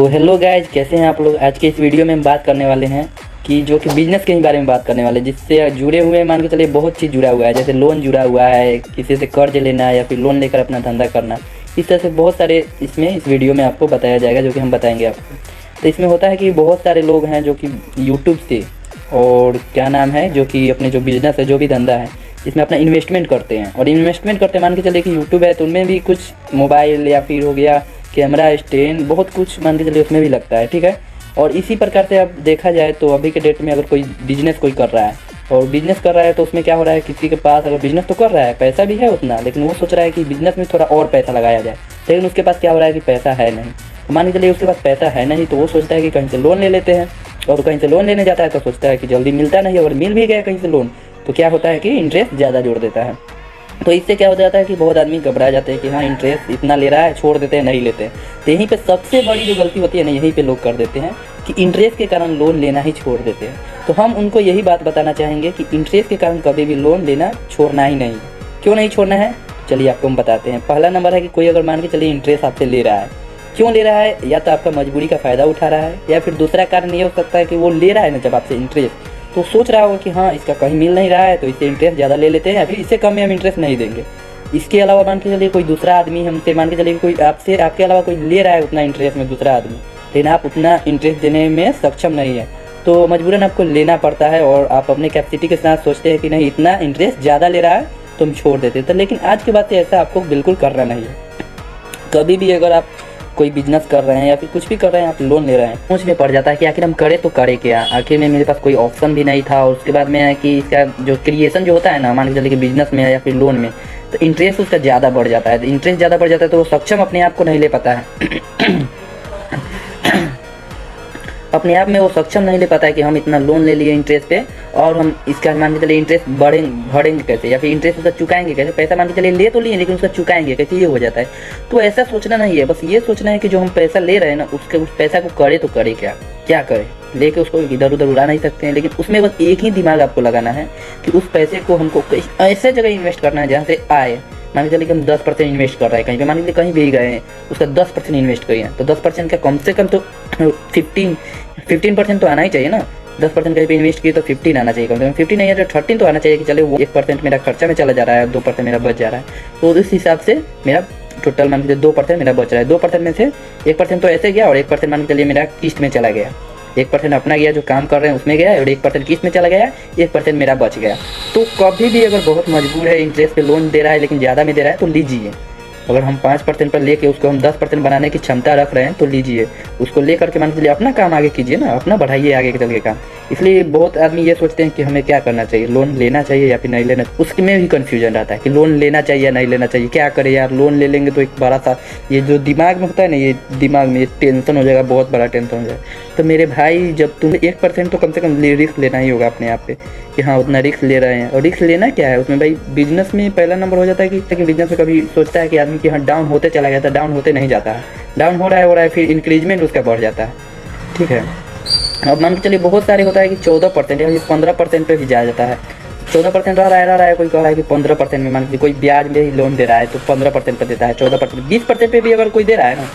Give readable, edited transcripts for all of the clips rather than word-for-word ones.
तो hello guys, कैसे हैं आप लोग। आज के इस वीडियो में हम बात करने वाले हैं कि जो कि बिजनेस के ही बारे में बात करने वाले हैं, जिससे जुड़े हुए मान के चलिए बहुत चीज़ जुड़ा हुआ है। जैसे लोन जुड़ा हुआ है, किसी से कर्ज लेना है या फिर लोन लेकर अपना धंधा करना। इस तरह से बहुत सारे इसमें इस वीडियो में आपको बताया जाएगा, जो कि हम बताएंगे आपको। तो इसमें होता है कि बहुत सारे लोग हैं जो कि यूट्यूब से और क्या नाम है, जो कि अपने जो बिज़नेस है, जो भी धंधा है, इसमें अपना इन्वेस्टमेंट करते हैं। और इन्वेस्टमेंट करते मान के चलिए कि यूट्यूब है तो उनमें भी कुछ मोबाइल या फिर हो गया कैमरा स्टैंड, बहुत कुछ मान के चलिए उसमें भी लगता है, ठीक है। और इसी प्रकार से अब देखा जाए तो अभी के डेट में अगर कोई बिजनेस कोई कर रहा है और बिजनेस कर रहा है तो उसमें क्या हो रहा है, किसी के पास अगर बिजनेस तो कर रहा है, पैसा भी है उतना, लेकिन वो सोच रहा है कि बिजनेस में थोड़ा और पैसा लगाया जाए, लेकिन उसके पास क्या हो रहा है कि पैसा है नहीं। तो मान के चलिए उसके पास पैसा है नहीं तो वो सोचता है कि कहीं से लोन ले लेते हैं, और कहीं से लोन लेने जाता है तो सोचता है कि जल्दी मिलता नहीं, अगर मिल भी गया कहीं से लोन तो क्या होता है कि इंटरेस्ट ज़्यादा जोड़ देता है। तो इससे क्या हो जाता है कि बहुत आदमी घबरा जाते हैं कि हाँ इंटरेस्ट इतना ले रहा है, छोड़ देते हैं, नहीं लेते हैं। तो यहीं पे सबसे बड़ी जो गलती होती है ना, यहीं पे लोग कर देते हैं कि इंटरेस्ट के कारण लोन लेना ही छोड़ देते हैं। तो हम उनको यही बात बताना चाहेंगे कि इंटरेस्ट के कारण कभी भी लोन लेना छोड़ना ही नहीं। क्यों नहीं छोड़ना है, चलिए आपको हम बताते हैं। पहला नंबर है कि कोई अगर मान के चलिए इंटरेस्ट आपसे ले रहा है, क्यों ले रहा है, या तो आपका मजबूरी का फ़ायदा उठा रहा है, या फिर दूसरा कारण ये हो सकता है कि वो ले रहा है ना जब आपसे इंटरेस्ट, तो सोच रहा होगा कि हाँ इसका कहीं मिल नहीं रहा है तो इससे इंटरेस्ट ज़्यादा ले लेते हैं, या फिर इससे कम में हम इंटरेस्ट नहीं देंगे। इसके अलावा मान के चलिए कोई दूसरा आदमी हमसे मान के चलिए कोई आपसे आपके अलावा कोई ले रहा है उतना इंटरेस्ट में दूसरा आदमी, लेकिन आप उतना इंटरेस्ट देने में सक्षम नहीं है, तो मजबूरन आपको लेना पड़ता है। और आप अपने कैपेसिटी के साथ सोचते हैं कि नहीं इतना इंटरेस्ट ज़्यादा ले रहा है तो हम छोड़ देते हैं। तो लेकिन आज के बाद से ऐसा आपको बिल्कुल करना नहीं है। कभी भी अगर आप कोई बिजनेस कर रहे हैं या फिर कुछ भी कर रहे हैं, आप लोन ले रहे हैं, सोच में पड़ जाता है कि आखिर हम करें तो करें क्या। आखिर में मेरे पास कोई ऑप्शन भी नहीं था, और उसके बाद में है कि इसका जो क्रिएशन जो होता है ना, मान के चलिए कि बिजनेस में या फिर लोन में, तो इंटरेस्ट उसका ज़्यादा बढ़ जाता है। इंटरेस्ट ज़्यादा बढ़ जाता है तो वो सक्षम अपने आप को नहीं ले पाता है अपने आप में वो सक्षम नहीं ले पाता है कि हम इतना लोन ले लिए इंटरेस्ट पे, और हम इसका मान के चलिए इंटरेस्ट भरेंगे कैसे, या फिर इंटरेस्ट उसका चुकाएंगे कैसे। पैसा मान के चलिए ले तो लिए लेकिन उसका चुकाएंगे कैसे, ये हो जाता है। तो ऐसा सोचना नहीं है, बस ये सोचना है कि जो हम पैसा ले रहे हैं ना, उस पैसा को करे तो करे क्या करें। लेके उसको इधर उधर उड़ा नहीं सकते हैं, लेकिन उसमें बस एक ही दिमाग आपको लगाना है कि उस पैसे को हमको ऐसे जगह इन्वेस्ट करना है जहाँ से आए। मान के चलिए कि हम 10% इन्वेस्ट कर रहे हैं कहीं पे, मान लीजिए कहीं भी गए हैं, उसका 10% इन्वेस्ट करिए, तो 10% का कम से कम तो 15% तो आना ही चाहिए ना। 10% कहीं पे इन्वेस्ट किए तो 15 आना चाहिए, कम से कम 15 नहीं है तो 13 तो आना चाहिए कि चले वो 1% मेरा खर्चा में चला जा रहा है, 2% मेरा बच जा रहा है। तो उस हिसाब से मेरा टोटल मान लीजिए 2% मेरा बच रहा है। 2% में से 1% तो ऐसे गया और 1% मान के चलिए मेरा किस्त में चला गया। 1% अपना गया जो काम कर रहे हैं उसमें गया, और 1% किस्त में चला गया, 1% मेरा बच गया। तो कभी भी अगर बहुत मजबूर है, इंटरेस्ट पे लोन दे रहा है लेकिन ज़्यादा में दे रहा है तो लीजिए। अगर हम 5% पर लेके उसको हम 10% बनाने की क्षमता रख रहे हैं तो लीजिए, उसको ले करके मान के चलिए अपना काम आगे कीजिए ना, अपना बढ़ाइए आगे चल के काम। इसलिए बहुत आदमी ये सोचते हैं कि हमें क्या करना चाहिए, लोन लेना चाहिए या फिर नहीं लेना, उसमें भी कन्फ्यूजन रहता है कि लोन लेना चाहिए या नहीं लेना चाहिए। क्या करें यार, लोन ले लेंगे तो एक बड़ा सा ये जो दिमाग में होता है ना, ये दिमाग में ये टेंशन हो जाएगा, बहुत बड़ा टेंशन हो जाएगा। तो मेरे भाई, जब तुम 1% तो कम से कम रिस्क लेना ही होगा अपने आप पे कि हाँ उतना रिस्क ले रहे हैं। और रिस्क लेना क्या है उसमें भाई, बिजनेस में पहला नंबर हो जाता है कि लेकिन बिजनेस में कभी सोचता है कि आदमी कि हाँ डाउन होते चला गया था, डाउन होते नहीं जाता है, डाउन हो रहा है, फिर इंक्रीजमेंट उसका बढ़ जाता है, ठीक है। अब मान के चलिए बहुत सारे होता है कि 14% या 15% पे भी जा जाता है। 14% रह रहा है, कोई कह रहा है कि 15% में, मान लीजिए कोई ब्याज में ही लोन दे रहा है तो 15% पर देता है, 14%, 20% पे भी अगर कोई दे रहा है ना,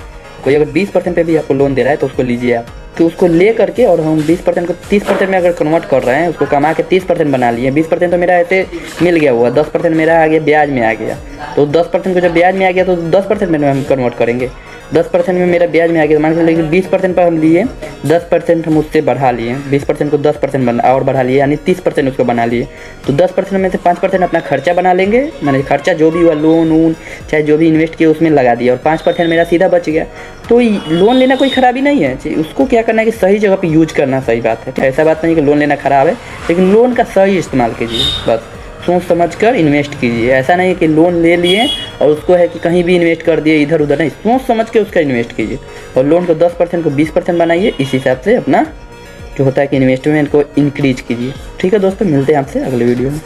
कोई अगर 20% पे भी आपको लोन दे रहा है तो उसको लीजिए आप। तो उसको ले करके और हम 20% को 30% में अगर कन्वर्ट कर रहे हैं, उसको कमा के 30% बना लिए। 20% तो मेरा ऐसे मिल गया हुआ, 10% मेरा आ गया ब्याज में आ गया, तो 10% को जब ब्याज में आ गया तो 10% में हम कन्वर्ट करेंगे। 10% में मेरा ब्याज में आ गया, मान के चलिए 20% पर हम लिए, 10% हम उससे बढ़ा लिए, 20% को 10% और बढ़ा लिए, यानी 30% उसको बना लिए। तो 10% में से 5% अपना खर्चा बना लेंगे, मैंने खर्चा जो भी हुआ लोन वून चाहे जो भी इन्वेस्ट किया उसमें लगा दिया, और 5% मेरा सीधा बच गया। तो लोन लेना कोई खराबी नहीं है, उसको क्या करना है कि सही जगह पे यूज करना सही बात है। ऐसा बात नहीं कि लोन लेना खराब है, लेकिन लोन का सही इस्तेमाल कीजिए, बस सोच समझ कर इन्वेस्ट कीजिए। ऐसा नहीं है कि लोन ले लिए और उसको है कि कहीं भी इन्वेस्ट कर दिए इधर उधर, नहीं, सोच समझ के उसका इन्वेस्ट कीजिए। और लोन को 10% को 20% बनाइए, इस हिसाब से अपना जो होता है कि इन्वेस्टमेंट को इंक्रीज कीजिए। ठीक है दोस्तों, मिलते हैं आपसे अगले वीडियो में।